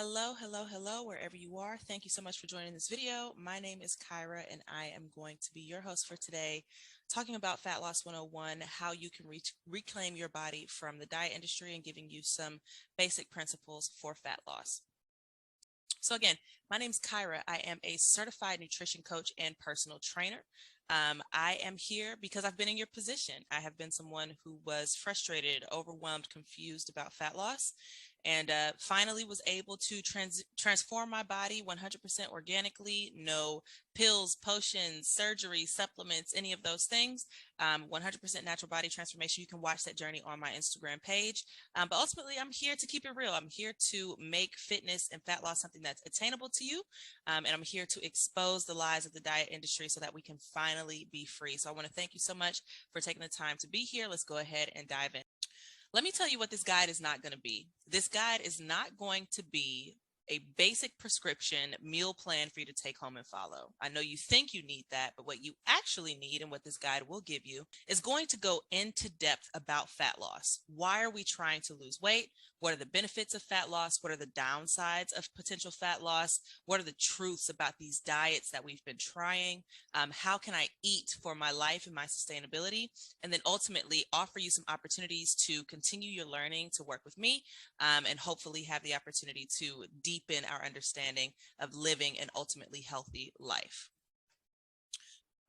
Hello, hello, hello, wherever you are. Thank you so much for joining this video. My name is Kyra, and I am going to be your host for today, talking about Fat Loss 101, how you can reclaim your body from the diet industry and giving you some basic principles for fat loss. So again, my name is Kyra. I am a certified nutrition coach and personal trainer. I am here because I've been in your position. I have been someone who was frustrated, overwhelmed, confused about fat loss, and finally was able to transform my body 100% organically. No pills, potions, surgery, supplements, any of those things. 100% natural body transformation. You can watch that journey on my Instagram page. But ultimately, I'm here to keep it real. I'm here to make fitness and fat loss something that's attainable to you. And I'm here to expose the lies of the diet industry so that we can finally be free. So I want to thank you so much for taking the time to be here. Let's go ahead and dive in. Let me tell you what this guide is not going to be. This guide is not going to be a basic prescription meal plan for you to take home and follow. I know you think you need that, but what you actually need and what this guide will give you is going to go into depth about fat loss. Why are we trying to lose weight? What are the benefits of fat loss? What are the downsides of potential fat loss? What are the truths about these diets that we've been trying? How can I eat for my life and my sustainability? And then ultimately offer you some opportunities to continue your learning, to work with me, and hopefully have the opportunity to deepen our understanding of living an ultimately healthy life.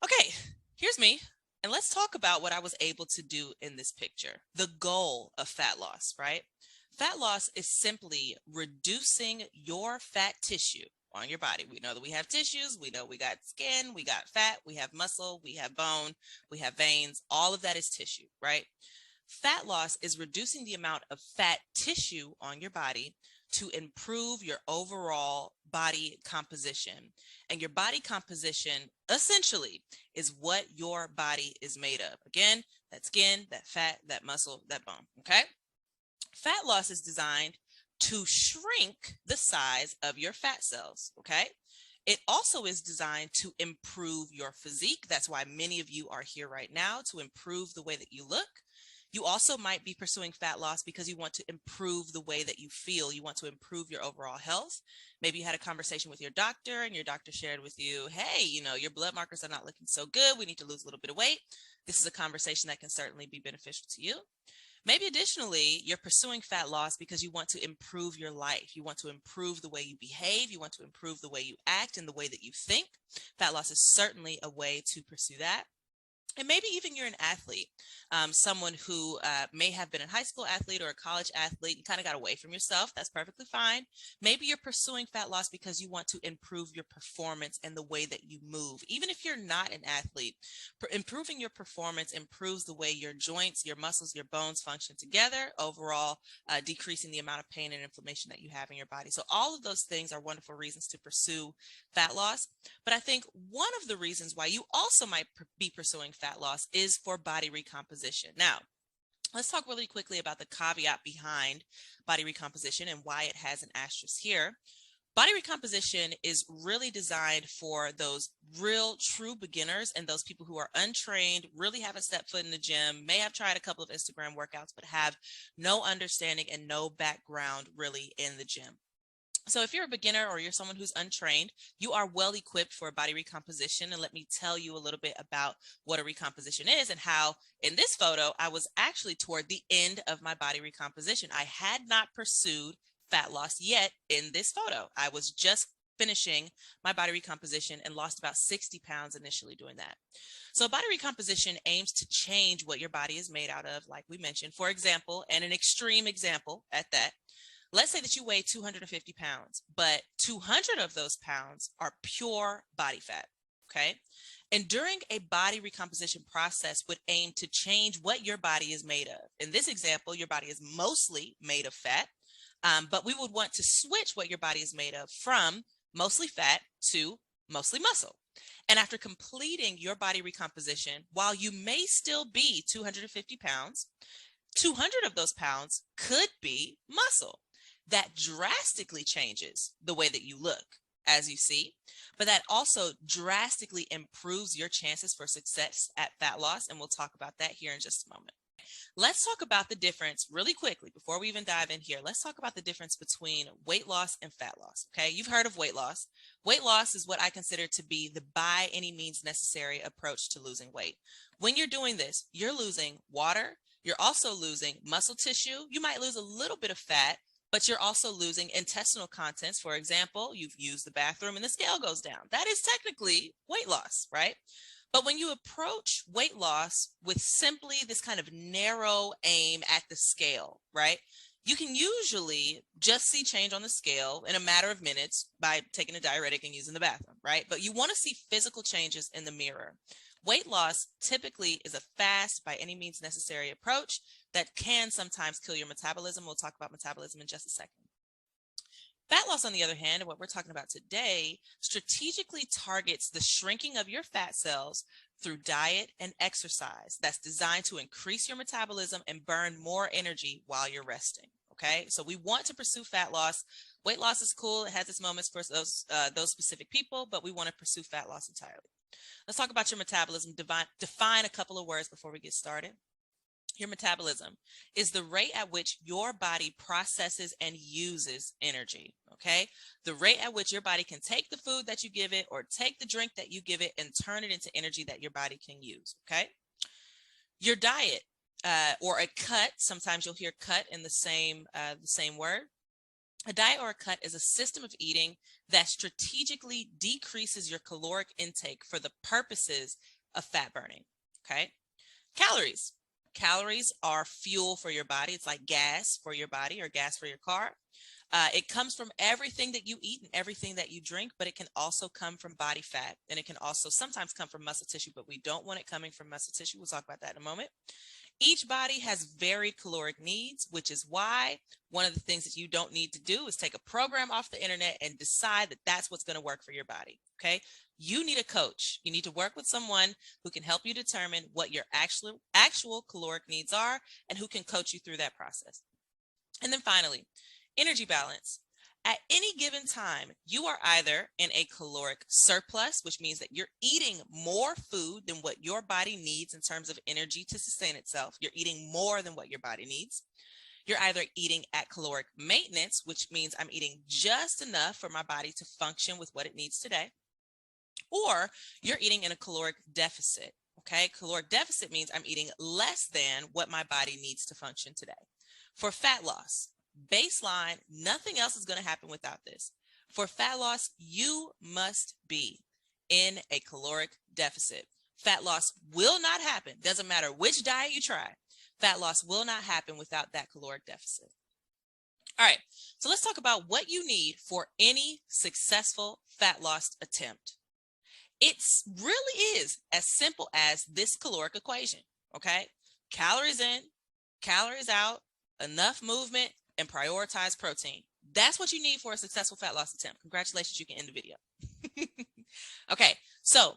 Okay, here's me. And let's talk about what I was able to do in this picture. The goal of fat loss, right? Fat loss is simply reducing your fat tissue on your body. We know that we have tissues. We know we got skin, we got fat, we have muscle, we have bone, we have veins. All of that is tissue, right? Fat loss is reducing the amount of fat tissue on your body to improve your overall body composition. And your body composition essentially is what your body is made of. Again, that skin, that fat, that muscle, that bone, okay? Fat loss is designed to shrink the size of your fat cells, okay? It also is designed to improve your physique. That's why many of you are here right now, to improve the way that you look. You also might be pursuing fat loss because you want to improve the way that you feel. You want to improve your overall health. Maybe you had a conversation with your doctor and your doctor shared with you, hey, your blood markers are not looking so good. We need to lose a little bit of weight. This is a conversation that can certainly be beneficial to you. Maybe additionally, you're pursuing fat loss because you want to improve your life. You want to improve the way you behave. You want to improve the way you act and the way that you think. Fat loss is certainly a way to pursue that. And maybe even you're an athlete, someone who may have been a high school athlete or a college athlete and kind of got away from yourself. That's perfectly fine. Maybe you're pursuing fat loss because you want to improve your performance and the way that you move. Even if you're not an athlete, improving your performance improves the way your joints, your muscles, your bones function together, overall decreasing the amount of pain and inflammation that you have in your body. So all of those things are wonderful reasons to pursue fat loss. But I think one of the reasons why you also might be pursuing fat loss is for body recomposition. Now, let's talk really quickly about the caveat behind body recomposition and why it has an asterisk here. Body recomposition is really designed for those real true beginners and those people who are untrained, really haven't stepped foot in the gym, may have tried a couple of Instagram workouts, but have no understanding and no background really in the gym. So if you're a beginner or you're someone who's untrained, you are well equipped for body recomposition. And let me tell you a little bit about what a recomposition is and how in this photo, I was actually toward the end of my body recomposition. I had not pursued fat loss yet in this photo. I was just finishing my body recomposition and lost about 60 pounds initially doing that. So body recomposition aims to change what your body is made out of, like we mentioned. For example, and an extreme example at that, let's say that you weigh 250 pounds, but 200 of those pounds are pure body fat, okay? And during a body recomposition process would aim to change what your body is made of. In this example, your body is mostly made of fat, but we would want to switch what your body is made of from mostly fat to mostly muscle. And after completing your body recomposition, while you may still be 250 pounds, 200 of those pounds could be muscle. That drastically changes the way that you look, as you see, but that also drastically improves your chances for success at fat loss. And we'll talk about that here in just a moment. Let's talk about the difference really quickly before we even dive in here. Let's talk about the difference between weight loss and fat loss. Okay, you've heard of weight loss. Weight loss is what I consider to be the by any means necessary approach to losing weight. When you're doing this, you're losing water. You're also losing muscle tissue. You might lose a little bit of fat, but you're also losing intestinal contents. For example, you've used the bathroom and the scale goes down. That is technically weight loss, right? But when you approach weight loss with simply this kind of narrow aim at the scale, right? You can usually just see change on the scale in a matter of minutes by taking a diuretic and using the bathroom, right? But you want to see physical changes in the mirror. Weight loss typically is a fast, by any means necessary approach that can sometimes kill your metabolism. We'll talk about metabolism in just a second. Fat loss, on the other hand, and what we're talking about today, strategically targets the shrinking of your fat cells through diet and exercise that's designed to increase your metabolism and burn more energy while you're resting. Okay, so we want to pursue fat loss. Weight loss is cool. It has its moments for those specific people, but we want to pursue fat loss entirely. Let's talk about your metabolism. Define a couple of words before we get started. Your metabolism is the rate at which your body processes and uses energy, okay? The rate at which your body can take the food that you give it or take the drink that you give it and turn it into energy that your body can use, okay? Your diet or a cut, sometimes you'll hear cut in the same word. A diet or a cut is a system of eating that strategically decreases your caloric intake for the purposes of fat burning, okay? Calories. Calories are fuel for your body. It's like gas for your body or gas for your car. It comes from everything that you eat and everything that you drink, but it can also come from body fat, and it can also sometimes come from muscle tissue, but we don't want it coming from muscle tissue. We'll talk about that in a moment. Each body has varied caloric needs, which is why one of the things that you don't need to do is take a program off the internet and decide that that's what's going to work for your body, okay? You need a coach. You need to work with someone who can help you determine what your actual caloric needs are and who can coach you through that process. And then finally, energy balance. At any given time, you are either in a caloric surplus, which means that you're eating more food than what your body needs in terms of energy to sustain itself. You're eating more than what your body needs. You're either eating at caloric maintenance, which means I'm eating just enough for my body to function with what it needs today, or you're eating in a caloric deficit. Okay, caloric deficit means I'm eating less than what my body needs to function today. For fat loss, baseline, nothing else is going to happen without this. For fat loss, you must be in a caloric deficit. Fat loss will not happen. Doesn't matter which diet you try. Fat loss will not happen without that caloric deficit. All right, so let's talk about what you need for any successful fat loss attempt. It really is as simple as this caloric equation, okay? Calories in, calories out, enough movement, and prioritize protein. That's what you need for a successful fat loss attempt. Congratulations, you can end the video. Okay, so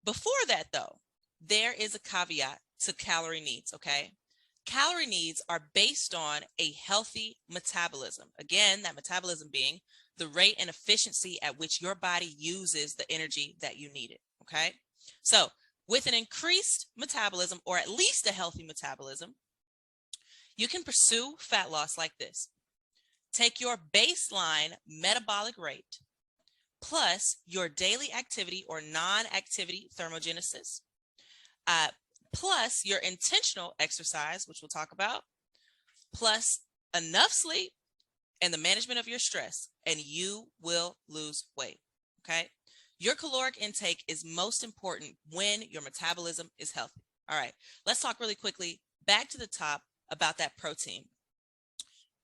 before that though, there is a caveat to calorie needs, okay? Calorie needs are based on a healthy metabolism. Again, that metabolism being the rate and efficiency at which your body uses the energy that you needed, okay? So with an increased metabolism, or at least a healthy metabolism, you can pursue fat loss like this. Take your baseline metabolic rate plus your daily activity or non-activity thermogenesis, plus your intentional exercise, which we'll talk about, plus enough sleep and the management of your stress, and you will lose weight, okay? Your caloric intake is most important when your metabolism is healthy. All right, let's talk really quickly back to the top about that protein.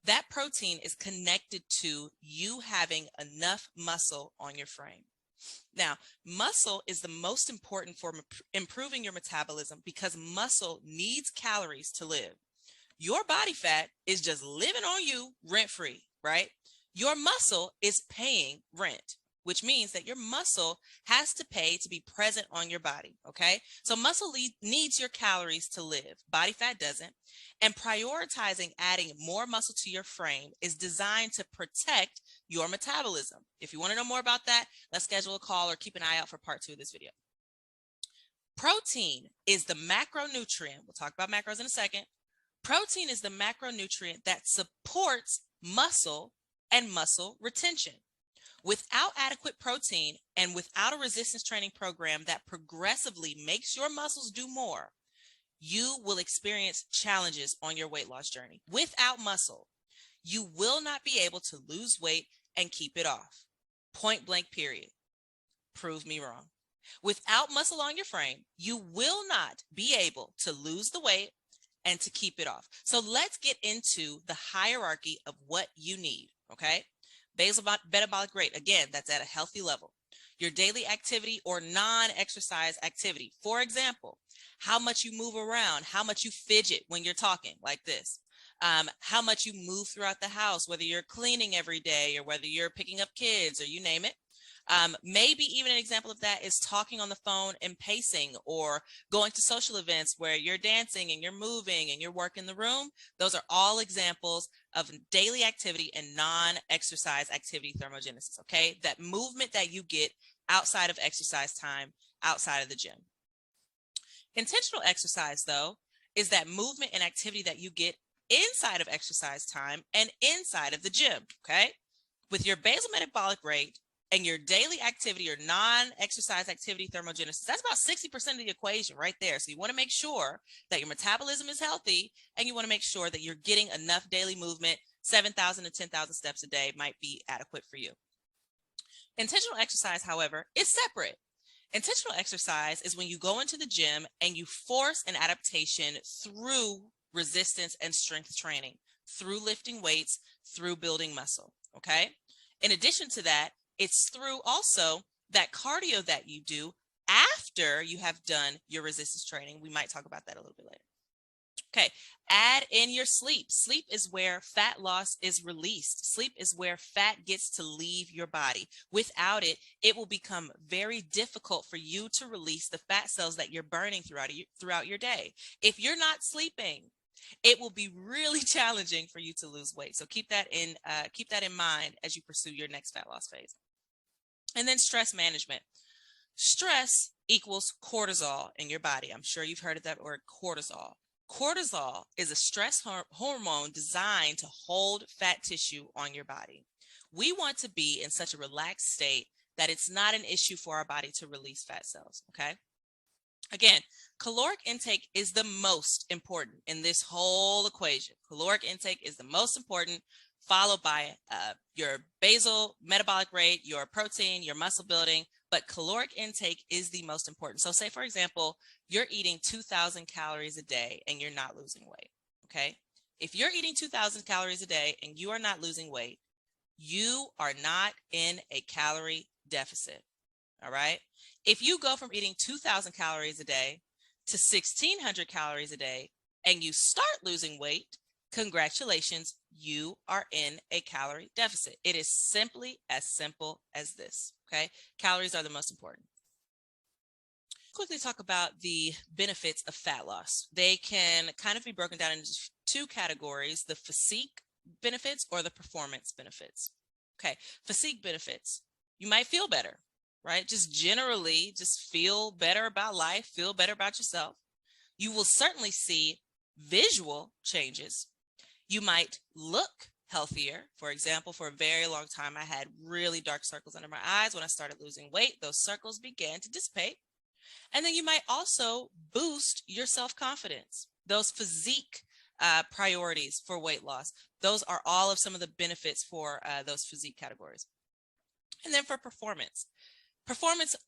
That protein is connected to you having enough muscle on your frame. Now, muscle is the most important for improving your metabolism because muscle needs calories to live. Your body fat is just living on you rent-free, right? Your muscle is paying rent, which means that your muscle has to pay to be present on your body, okay? So muscle needs your calories to live. Body fat doesn't. And prioritizing adding more muscle to your frame is designed to protect your metabolism. If you want to know more about that, let's schedule a call or keep an eye out for part 2 of this video. Protein is the macronutrient, we'll talk about macros in a second, Protein is the macronutrient that supports muscle and muscle retention. Without adequate protein and without a resistance training program that progressively makes your muscles do more, you will experience challenges on your weight loss journey. Without muscle, you will not be able to lose weight and keep it off. Point blank, period. Prove me wrong. Without muscle on your frame, you will not be able to lose the weight and to keep it off. So let's get into the hierarchy of what you need, okay? Basal metabolic rate, again, that's at a healthy level. Your daily activity or non-exercise activity. For example, how much you move around, how much you fidget when you're talking like this, how much you move throughout the house, whether you're cleaning every day or whether you're picking up kids or you name it. Maybe even an example of that is talking on the phone and pacing, or going to social events where you're dancing and you're moving and you're working the room. Those are all examples of daily activity and non-exercise activity thermogenesis, okay? That movement that you get outside of exercise time, outside of the gym. Intentional exercise, though, is that movement and activity that you get inside of exercise time and inside of the gym, okay? With your basal metabolic rate and your daily activity or non-exercise activity thermogenesis, that's about 60% of the equation right there. So you want to make sure that your metabolism is healthy, and you want to make sure that you're getting enough daily movement. 7,000 to 10,000 steps a day might be adequate for you. Intentional exercise, however, is separate. Intentional exercise is when you go into the gym and you force an adaptation through resistance and strength training, through lifting weights, through building muscle, okay? In addition to that, it's through also that cardio that you do after you have done your resistance training. We might talk about that a little bit later. Okay, add in your sleep. Sleep is where fat loss is released. Sleep is where fat gets to leave your body. Without it, it will become very difficult for you to release the fat cells that you're burning throughout your day. If you're not sleeping, it will be really challenging for you to lose weight. So keep that in mind as you pursue your next fat loss phase. And then stress management. Stress equals cortisol in your body. I'm sure you've heard of that word, cortisol. Cortisol is a stress hormone designed to hold fat tissue on your body. We want to be in such a relaxed state that it's not an issue for our body to release fat cells, okay? Again, caloric intake is the most important in this whole equation. Caloric intake is the most important, followed by your basal metabolic rate, your protein, your muscle building, but caloric intake is the most important. So say, for example, you're eating 2,000 calories a day and you're not losing weight, okay? If you're eating 2,000 calories a day and you are not losing weight, you are not in a calorie deficit, all right? If you go from eating 2,000 calories a day to 1,600 calories a day and you start losing weight, congratulations, you are in a calorie deficit. It is simply as simple as this, okay? Calories are the most important. Quickly talk about the benefits of fat loss. They can kind of be broken down into two categories, the physique benefits or the performance benefits. Okay, physique benefits. You might feel better, right? Just generally, just feel better about life, feel better about yourself. You will certainly see visual changes. You might look healthier. For example, for a very long time, I had really dark circles under my eyes. When I started losing weight, those circles began to dissipate. And then you might also boost your self-confidence. Those physique priorities for weight loss, those are all of some of the benefits for those physique categories. And then for performance,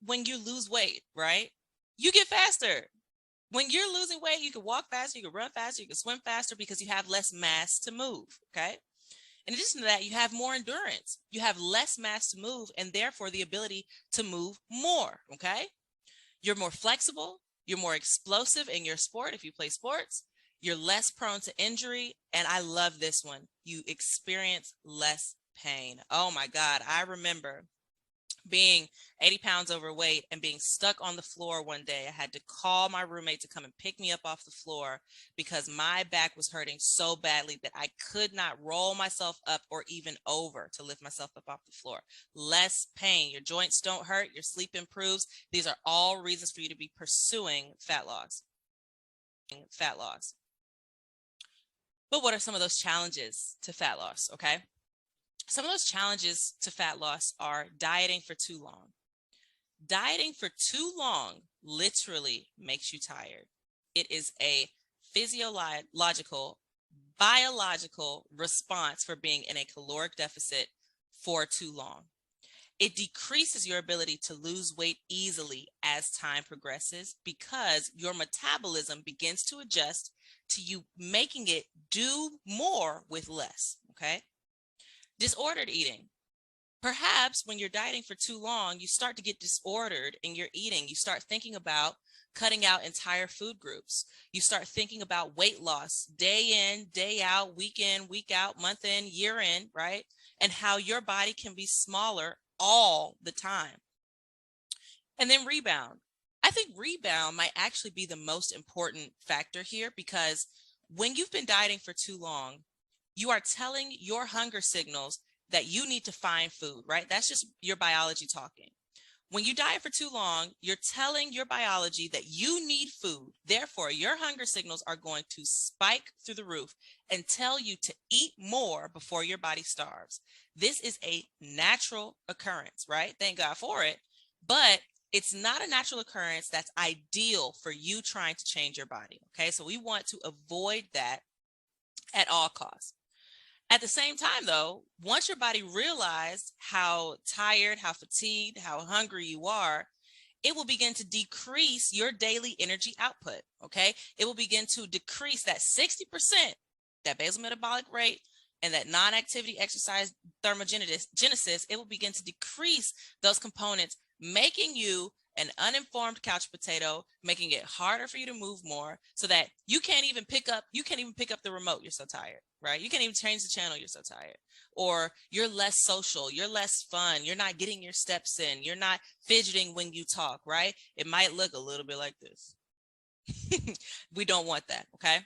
when you lose weight, right, you get faster. When you're losing weight, you can walk faster, you can run faster, you can swim faster because you have less mass to move, okay? In addition to that, you have more endurance. You have less mass to move and therefore the ability to move more, okay? You're more flexible, you're more explosive in your sport if you play sports, you're less prone to injury, and I love this one, you experience less pain. Oh my God, I remember being 80 pounds overweight and being stuck on the floor one day. I had to call my roommate to come and pick me up off the floor because my back was hurting so badly that I could not roll myself up or even over to lift myself up off the floor. Less pain. Your joints don't hurt. Your sleep improves. These are all reasons for you to be pursuing fat loss. But what are some of those challenges to fat loss? Okay. Some of those challenges to fat loss are dieting for too long. Dieting for too long literally makes you tired. It is a physiological, biological response for being in a caloric deficit for too long. It decreases your ability to lose weight easily as time progresses because your metabolism begins to adjust to you making it do more with less, okay? Disordered eating. Perhaps when you're dieting for too long, you start to get disordered in your eating. You start thinking about cutting out entire food groups. You start thinking about weight loss day in, day out, week in, week out, month in, year in, right? And how your body can be smaller all the time. And then rebound. I think rebound might actually be the most important factor here because when you've been dieting for too long, you are telling your hunger signals that you need to find food, right? That's just your biology talking. When you diet for too long, you're telling your biology that you need food. Therefore, your hunger signals are going to spike through the roof and tell you to eat more before your body starves. This is a natural occurrence, right? Thank God for it. But it's not a natural occurrence that's ideal for you trying to change your body, okay? So we want to avoid that at all costs. At the same time, though, once your body realizes how tired, how fatigued, how hungry you are, it will begin to decrease your daily energy output, okay? It will begin to decrease that 60%, that basal metabolic rate, and that non-activity exercise thermogenesis. It will begin to decrease those components, making you an uninformed couch potato, making it harder for you to move more so that you can't even pick up the remote. You're so tired, right? You can't even change the channel. You're so tired. Or you're less social. You're less fun. You're not getting your steps in. You're not fidgeting when you talk, right? It might look a little bit like this. We don't want that, okay?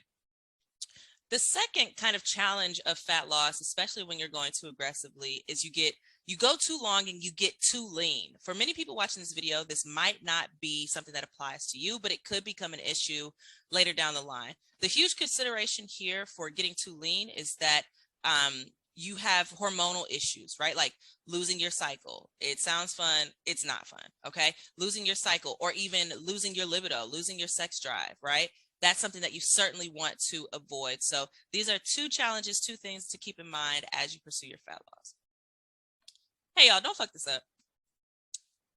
The second kind of challenge of fat loss, especially when you're going too aggressively, is you go too long and you get too lean. For many people watching this video, this might not be something that applies to you, but it could become an issue later down the line. The huge consideration here for getting too lean is that you have hormonal issues, right? Like losing your cycle. It sounds fun. It's not fun, okay? Losing your cycle, or even losing your libido, losing your sex drive, right? That's something that you certainly want to avoid. So these are two challenges, two things to keep in mind as you pursue your fat loss. Hey, y'all, don't fuck this up.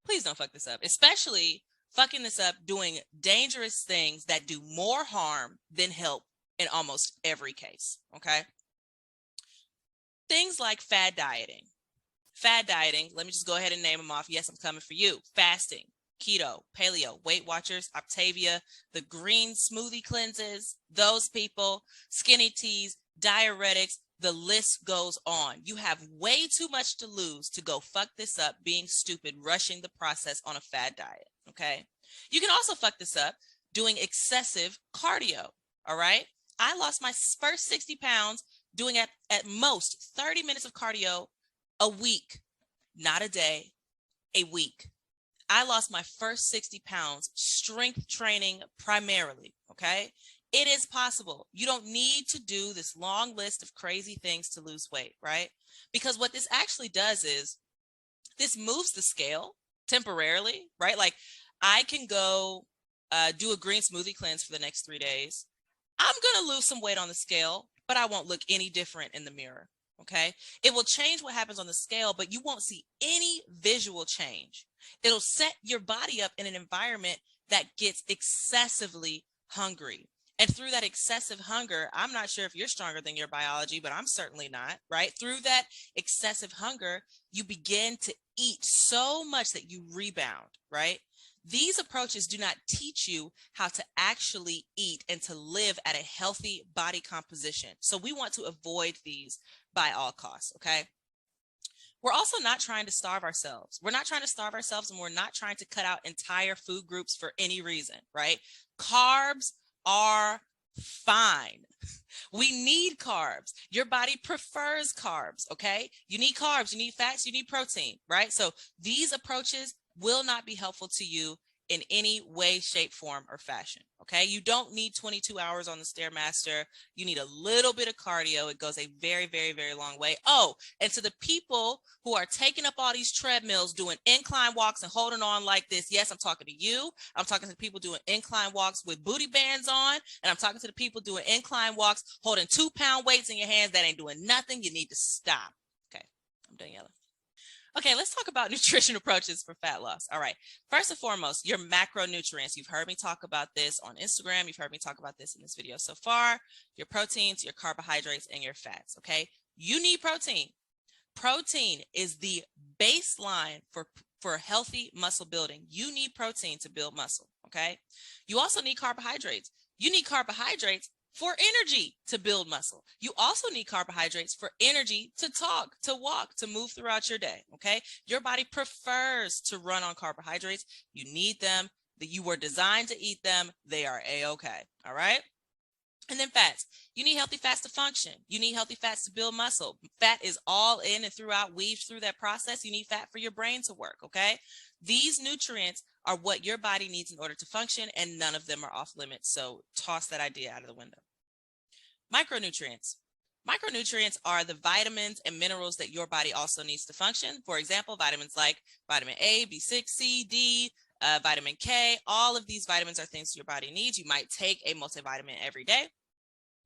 Please don't fuck this up, especially fucking this up doing dangerous things that do more harm than help in almost every case, okay? Things like fad dieting. Fad dieting, let me just go ahead and name them off. Yes, I'm coming for you. Fasting, keto, paleo, Weight Watchers, Optavia, the green smoothie cleanses, those people, skinny teas, diuretics, the list goes on. You have way too much to lose to go fuck this up being stupid, rushing the process on a fad diet, okay? You can also fuck this up doing excessive cardio, all right? I lost my first 60 pounds doing at most 30 minutes of cardio a week, not a day, a week. I lost my first 60 pounds strength training primarily, okay? It is possible. You don't need to do this long list of crazy things to lose weight, right? Because what this actually does is this moves the scale temporarily, right? Like I can go do a green smoothie cleanse for the next 3 days. I'm going to lose some weight on the scale, but I won't look any different in the mirror, okay? It will change what happens on the scale, but you won't see any visual change. It'll set your body up in an environment that gets excessively hungry. And through that excessive hunger, I'm not sure if you're stronger than your biology, but I'm certainly not, right? Through that excessive hunger, you begin to eat so much that you rebound, right? These approaches do not teach you how to actually eat and to live at a healthy body composition. So we want to avoid these by all costs, okay? We're also not trying to starve ourselves. We're not trying to starve ourselves, and we're not trying to cut out entire food groups for any reason, right? Carbs are fine. We need carbs. Your body prefers carbs, okay? You need carbs, you need fats, you need protein, right? So these approaches will not be helpful to you in any way, shape, form, or fashion. Okay, you don't need 22 hours on the Stairmaster. You need a little bit of cardio. It goes a very, very, very long way. Oh, and to the people who are taking up all these treadmills, doing incline walks and holding on like this, yes, I'm talking to you. I'm talking to people doing incline walks with booty bands on, and I'm talking to the people doing incline walks holding 2-pound weights in your hands. That ain't doing nothing. You need to stop. Okay, I'm done yelling. Okay, let's talk about nutrition approaches for fat loss. All right, first and foremost, your macronutrients. You've heard me talk about this on Instagram. You've heard me talk about this in this video so far. Your proteins, your carbohydrates, and your fats, okay? You need protein. Protein is the baseline for healthy muscle building. You need protein to build muscle, okay? You also need carbohydrates. You need carbohydrates for energy to build muscle. You also need carbohydrates for energy to talk, to walk, to move throughout your day, okay? Your body prefers to run on carbohydrates. You need them. You were designed to eat them. They are A-okay, all right? And then fats. You need healthy fats to function. You need healthy fats to build muscle. Fat is all in and throughout, weaves through that process. You need fat for your brain to work, okay? These nutrients are what your body needs in order to function, and none of them are off limits. So toss that idea out of the window. Micronutrients. Micronutrients are the vitamins and minerals that your body also needs to function. For example, vitamins like vitamin A, B6, C, D, vitamin K. All of these vitamins are things your body needs. You might take a multivitamin every day.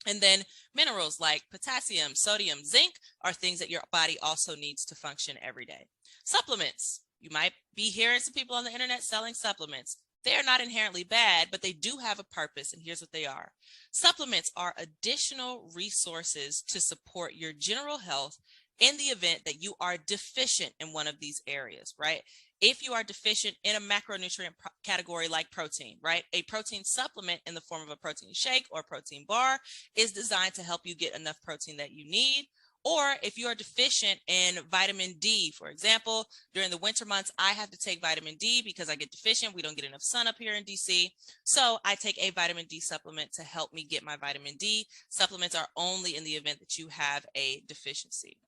And then minerals like potassium, sodium, zinc are things that your body also needs to function every day. Supplements. You might be hearing some people on the internet selling supplements. They are not inherently bad, but they do have a purpose, and here's what they are. Supplements are additional resources to support your general health in the event that you are deficient in one of these areas, right? If you are deficient in a macronutrient category like protein, right? A protein supplement in the form of a protein shake or protein bar is designed to help you get enough protein that you need. Or if you are deficient in vitamin D, for example, during the winter months, I have to take vitamin D because I get deficient. We don't get enough sun up here in DC. So I take a vitamin D supplement to help me get my vitamin D. Supplements are only in the event that you have a deficiency.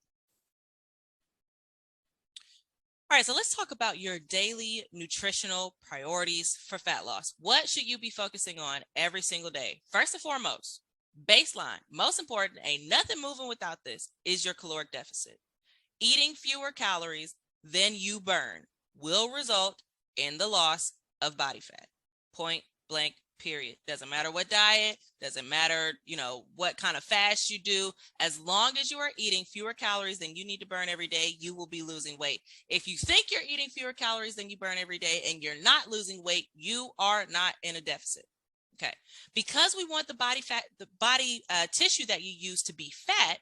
All right, so let's talk about your daily nutritional priorities for fat loss. What should you be focusing on every single day? First and foremost, baseline, most important, ain't nothing moving without this, is your caloric deficit. Eating fewer calories than you burn will result in the loss of body fat. Point blank, period. Doesn't matter what diet, doesn't matter, what kind of fast you do. As long as you are eating fewer calories than you need to burn every day, you will be losing weight. If you think you're eating fewer calories than you burn every day and you're not losing weight, you are not in a deficit. Okay, because we want the body tissue that you use to be fat,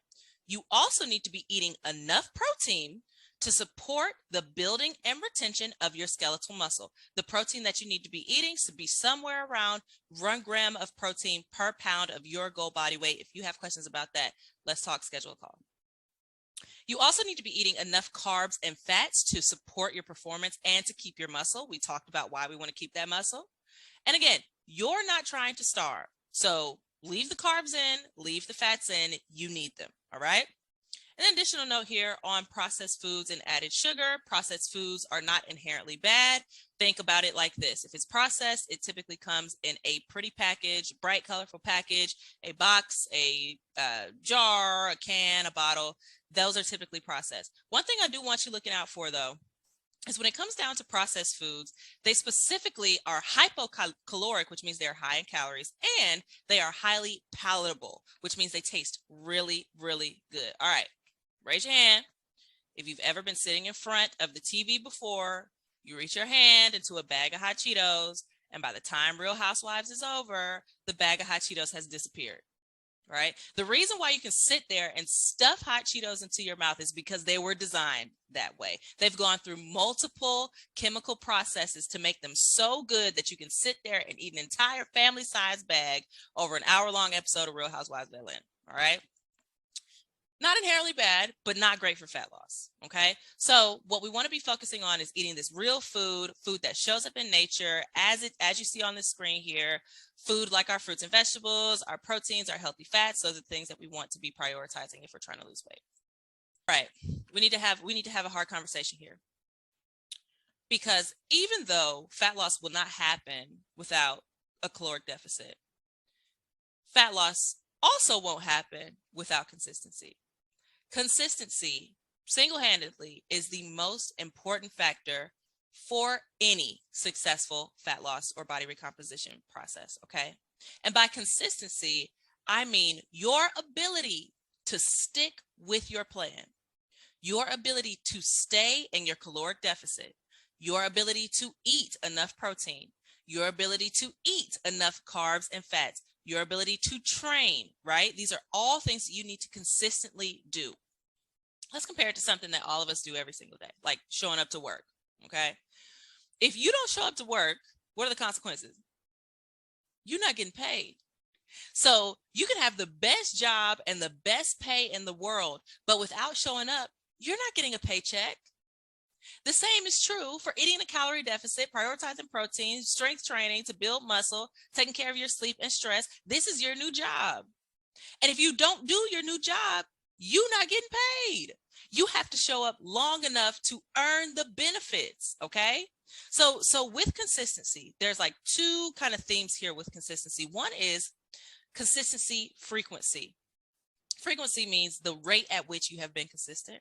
you also need to be eating enough protein to support the building and retention of your skeletal muscle. The protein that you need to be eating should be somewhere around 1 gram of protein per pound of your goal body weight. If you have questions about that, let's talk, schedule a call. You also need to be eating enough carbs and fats to support your performance and to keep your muscle. We talked about why we want to keep that muscle. And again, you're not trying to starve. So leave the carbs in, leave the fats in, you need them, all right? An additional note here on processed foods and added sugar. Processed foods are not inherently bad. Think about it like this. If it's processed, it typically comes in a pretty package, bright, colorful package, a box, a jar, a can, a bottle. Those are typically processed. One thing I do want you looking out for, though, is when it comes down to processed foods, they specifically are hypocaloric, which means they're high in calories, and they are highly palatable, which means they taste really, really good. All right, raise your hand if you've ever been sitting in front of the TV before, you reach your hand into a bag of hot Cheetos, and by the time Real Housewives is over, the bag of hot Cheetos has disappeared. Right? The reason why you can sit there and stuff hot Cheetos into your mouth is because they were designed that way. They've gone through multiple chemical processes to make them so good that you can sit there and eat an entire family-sized bag over an hour-long episode of Real Housewives of Atlanta. All right? Not inherently bad, but not great for fat loss, okay? So what we want to be focusing on is eating this real food that shows up in nature as you see on the screen here, food like our fruits and vegetables, our proteins, our healthy fats. Those are things that we want to be prioritizing if we're trying to lose weight. All right, we need to have a hard conversation here. Because even though fat loss will not happen without a caloric deficit, fat loss also won't happen without consistency. Consistency, single-handedly, is the most important factor for any successful fat loss or body recomposition process, okay? And by consistency, I mean your ability to stick with your plan, your ability to stay in your caloric deficit, your ability to eat enough protein, your ability to eat enough carbs and fats, your ability to train, right? These are all things that you need to consistently do. Let's compare it to something that all of us do every single day, like showing up to work, okay? If you don't show up to work, what are the consequences? You're not getting paid. So you can have the best job and the best pay in the world, but without showing up, you're not getting a paycheck. The same is true for eating a calorie deficit, prioritizing protein, strength training to build muscle, taking care of your sleep and stress. This is your new job. And if you don't do your new job, you're not getting paid. You have to show up long enough to earn the benefits, okay? So with consistency, there's like two kind of themes here with consistency. One is consistency frequency. Frequency means the rate at which you have been consistent.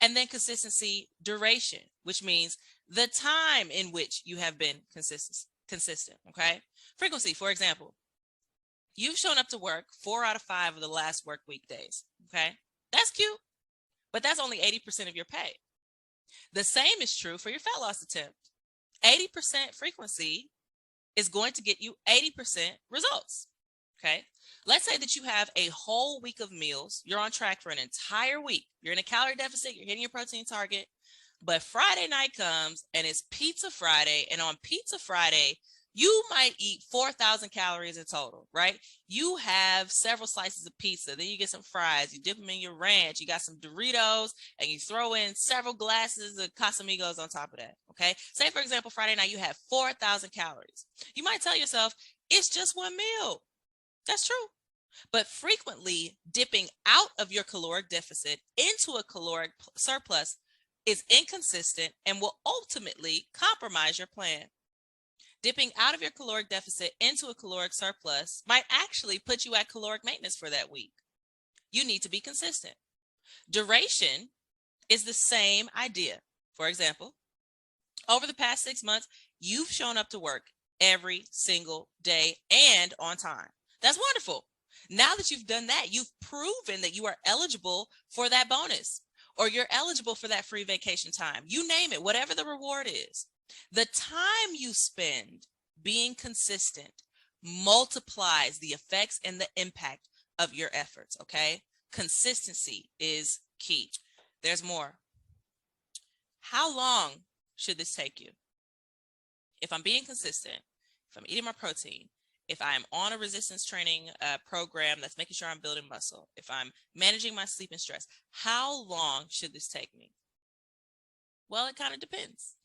And then consistency duration, which means the time in which you have been consistent, okay? Frequency, for example, you've shown up to work 4 out of 5 of the last work week days, okay? That's cute, but that's only 80% of your pay. The same is true for your fat loss attempt. 80% frequency is going to get you 80% results, okay? Let's say that you have a whole week of meals. You're on track for an entire week. You're in a calorie deficit. You're hitting your protein target. But Friday night comes and it's Pizza Friday. And on Pizza Friday, you might eat 4,000 calories in total, right? You have several slices of pizza. Then you get some fries. You dip them in your ranch. You got some Doritos. And you throw in several glasses of Casamigos on top of that, okay? Say, for example, Friday night, you have 4,000 calories. You might tell yourself, it's just one meal. That's true. But frequently dipping out of your caloric deficit into a caloric surplus is inconsistent and will ultimately compromise your plan. Dipping out of your caloric deficit into a caloric surplus might actually put you at caloric maintenance for that week. You need to be consistent. Duration is the same idea. For example, over the past 6 months, you've shown up to work every single day and on time. That's wonderful. Now that you've done that, you've proven that you are eligible for that bonus, or you're eligible for that free vacation time. You name it, whatever the reward is. The time you spend being consistent multiplies the effects and the impact of your efforts, okay? Consistency is key. There's more. How long should this take you? If I'm being consistent, if I'm eating my protein, if I'm on a resistance training program that's making sure I'm building muscle, if I'm managing my sleep and stress, how long should this take me? Well, it kind of depends.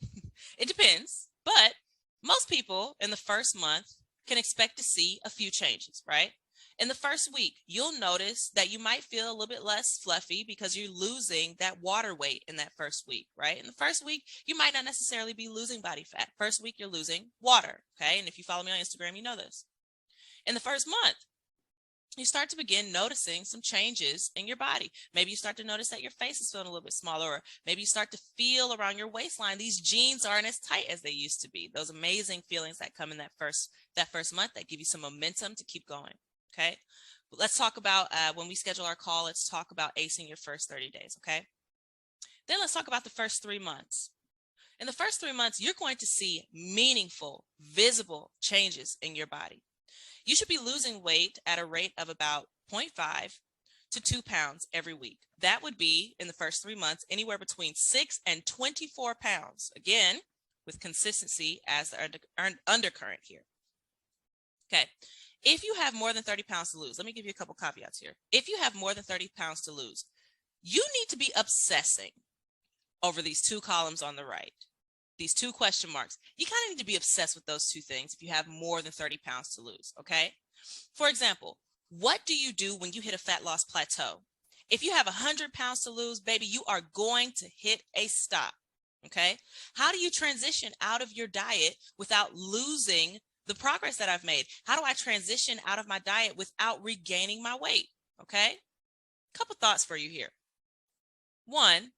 It depends, but most people in the first month can expect to see a few changes, right? In the first week, you'll notice that you might feel a little bit less fluffy because you're losing that water weight in that first week, right? In the first week, you might not necessarily be losing body fat. First week, you're losing water, okay? And if you follow me on Instagram, you know this. In the first month, you start to begin noticing some changes in your body. Maybe you start to notice that your face is feeling a little bit smaller, or maybe you start to feel around your waistline, these jeans aren't as tight as they used to be. Those amazing feelings that come in that first month that give you some momentum to keep going, okay? But let's talk about, when we schedule our call, let's talk about acing your first 30 days, okay? Then let's talk about the first 3 months. In the first 3 months, you're going to see meaningful, visible changes in your body. You should be losing weight at a rate of about 0.5 to 2 pounds every week. That would be, in the first 3 months, anywhere between 6 and 24 pounds. Again, with consistency as the undercurrent here. Okay. If you have more than 30 pounds to lose, let me give you a couple caveats here. If you have more than 30 pounds to lose, you need to be obsessing over these 2 columns on the right. These 2 question marks. You kind of need to be obsessed with those 2 things if you have more than 30 pounds to lose, okay? For example, what do you do when you hit a fat loss plateau? If you have 100 pounds to lose, baby, you are going to hit a stop, Okay. How do you transition out of your diet without losing the progress that I've made? How do I transition out of my diet without regaining my weight? Okay. Couple thoughts for you here. One,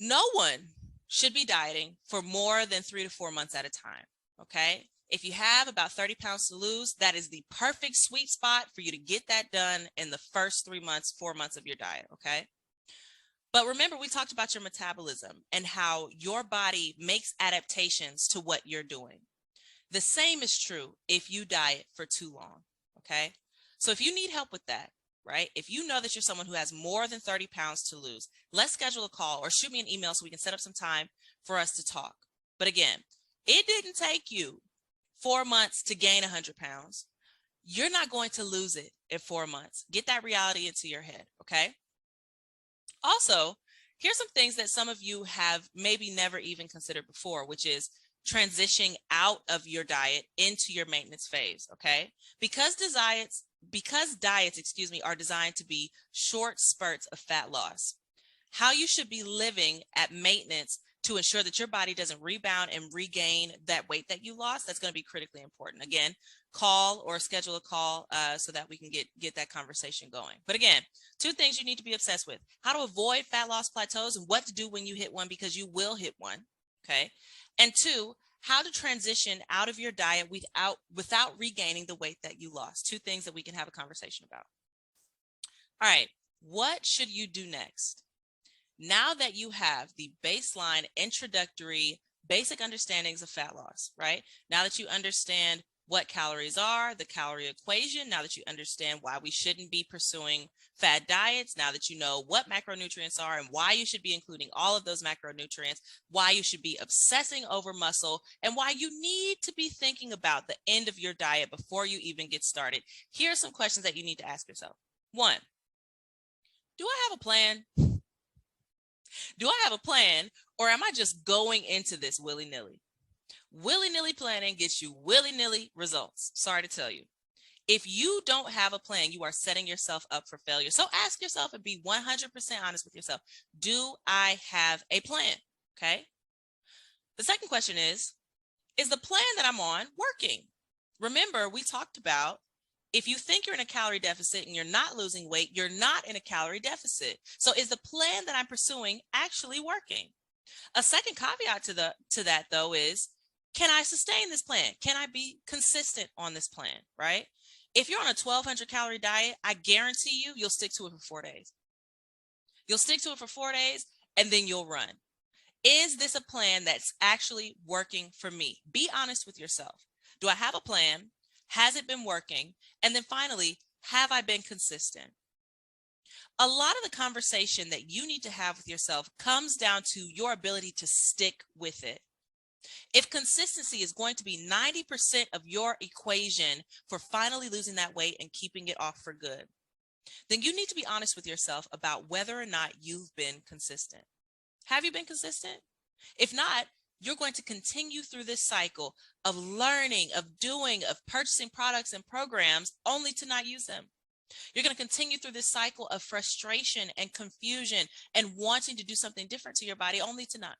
no one should be dieting for more than 3 to 4 months at a time. Okay. If you have about 30 pounds to lose, that is the perfect sweet spot for you to get that done in the first 3 months, 4 months of your diet. Okay. But remember, we talked about your metabolism and how your body makes adaptations to what you're doing. The same is true if you diet for too long, okay? So if you need help with that, right? If you know that you're someone who has more than 30 pounds to lose, let's schedule a call or shoot me an email so we can set up some time for us to talk. But again, it didn't take you 4 months to gain 100 pounds. You're not going to lose it in 4 months. Get that reality into your head, okay? Also, here's some things that some of you have maybe never even considered before, which is transitioning out of your diet into your maintenance phase, okay? Because diets, are designed to be short spurts of fat loss. How you should be living at maintenance to ensure that your body doesn't rebound and regain that weight that you lost, that's going to be critically important. Again, call or schedule a call so that we can get that conversation going. But again, 2 things you need to be obsessed with: how to avoid fat loss plateaus and what to do when you hit one, because you will hit one, okay? And 2, how to transition out of your diet without regaining the weight that you lost. 2 things that we can have a conversation about. All right, what should you do next? Now that you have the baseline introductory basic understandings of fat loss, right? Now that you understand what calories are, the calorie equation, now that you understand why we shouldn't be pursuing fad diets, now that you know what macronutrients are and why you should be including all of those macronutrients, why you should be obsessing over muscle, and why you need to be thinking about the end of your diet before you even get started, here are some questions that you need to ask yourself. 1, do I have a plan? Do I have a plan, or am I just going into this willy-nilly? Willy-nilly planning gets you willy-nilly results. Sorry to tell you. If you don't have a plan, you are setting yourself up for failure. So ask yourself and be 100% honest with yourself. Do I have a plan? Okay. The second question is the plan that I'm on working? Remember, we talked about if you think you're in a calorie deficit and you're not losing weight, you're not in a calorie deficit. So is the plan that I'm pursuing actually working? A second caveat to that though is, can I sustain this plan? Can I be consistent on this plan, right? If you're on a 1,200 calorie diet, I guarantee you'll stick to it for 4 days. You'll stick to it for 4 days and then you'll run. Is this a plan that's actually working for me? Be honest with yourself. Do I have a plan? Has it been working? And then finally, have I been consistent? A lot of the conversation that you need to have with yourself comes down to your ability to stick with it. If consistency is going to be 90% of your equation for finally losing that weight and keeping it off for good, then you need to be honest with yourself about whether or not you've been consistent. Have you been consistent? If not, you're going to continue through this cycle of learning, of doing, of purchasing products and programs only to not use them. You're going to continue through this cycle of frustration and confusion and wanting to do something different to your body only to not.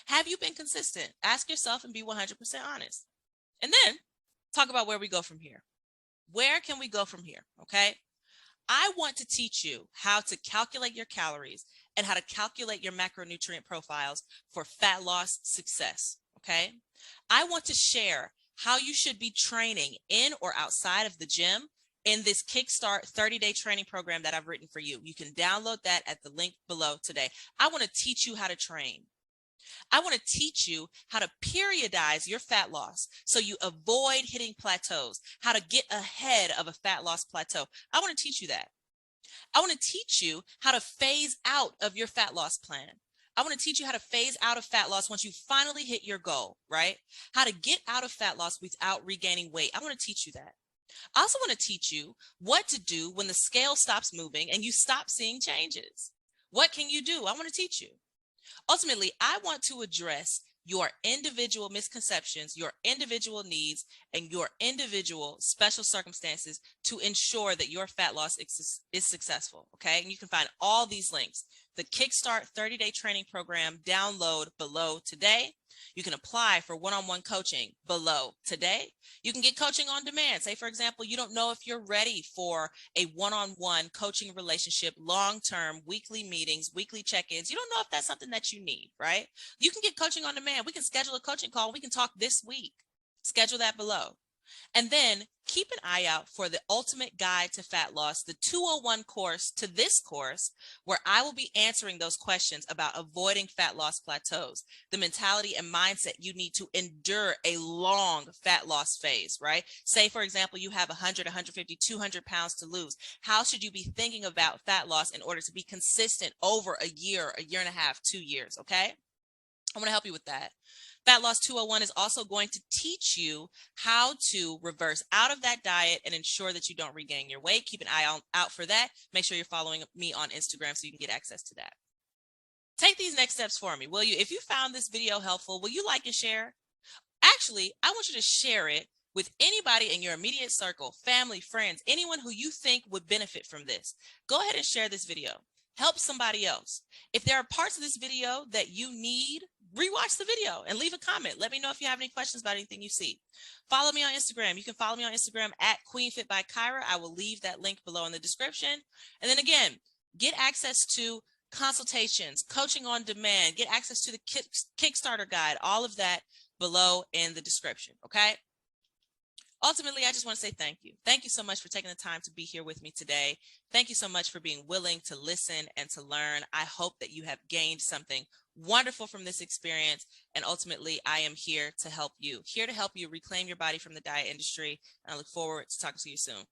Have you been consistent? Ask yourself and be 100% honest. And then talk about where we go from here. Where can we go from here? Okay. I want to teach you how to calculate your calories and how to calculate your macronutrient profiles for fat loss success. Okay. I want to share how you should be training in or outside of the gym in this Kickstart 30-day training program that I've written for you. You can download that at the link below today. I want to teach you how to train. I want to teach you how to periodize your fat loss so you avoid hitting plateaus, how to get ahead of a fat loss plateau. I want to teach you that. I want to teach you how to phase out of your fat loss plan. I want to teach you how to phase out of fat loss once you finally hit your goal, right? How to get out of fat loss without regaining weight. I want to teach you that. I also want to teach you what to do when the scale stops moving and you stop seeing changes. What can you do? I want to teach you. Ultimately, I want to address your individual misconceptions, your individual needs, and your individual special circumstances to ensure that your fat loss is successful. Okay. And you can find all these links. The Kickstart 30-day training program, download below today. You can apply for one-on-one coaching below today. You can get coaching on demand. Say, for example, you don't know if you're ready for a one-on-one coaching relationship, long-term, weekly meetings, weekly check-ins. You don't know if that's something that you need, right? You can get coaching on demand. We can schedule a coaching call. We can talk this week. Schedule that below. And then keep an eye out for the Ultimate Guide to Fat Loss, the 201 course to this course, where I will be answering those questions about avoiding fat loss plateaus, the mentality and mindset you need to endure a long fat loss phase, right? Say, for example, you have 100, 150, 200 pounds to lose. How should you be thinking about fat loss in order to be consistent over a year and a half, 2 years, okay? I want to help you with that. Fat Loss 201 is also going to teach you how to reverse out of that diet and ensure that you don't regain your weight. Keep an eye out for that. Make sure you're following me on Instagram so you can get access to that. Take these next steps for me, will you? If you found this video helpful, will you like and share? Actually, I want you to share it with anybody in your immediate circle, family, friends, anyone who you think would benefit from this. Go ahead and share this video. Help somebody else. If there are parts of this video that you need, rewatch the video and leave a comment. Let me know if you have any questions about anything you see. Follow me on Instagram. You can follow me on Instagram at QueenFit by Kyra. I will leave that link below in the description. And then again, get access to consultations, coaching on demand, get access to the Kickstarter guide, all of that below in the description, okay? Ultimately, I just want to say thank you. Thank you so much for taking the time to be here with me today. Thank you so much for being willing to listen and to learn. I hope that you have gained something wonderful from this experience. And ultimately, I am here to help you reclaim your body from the diet industry. And I look forward to talking to you soon.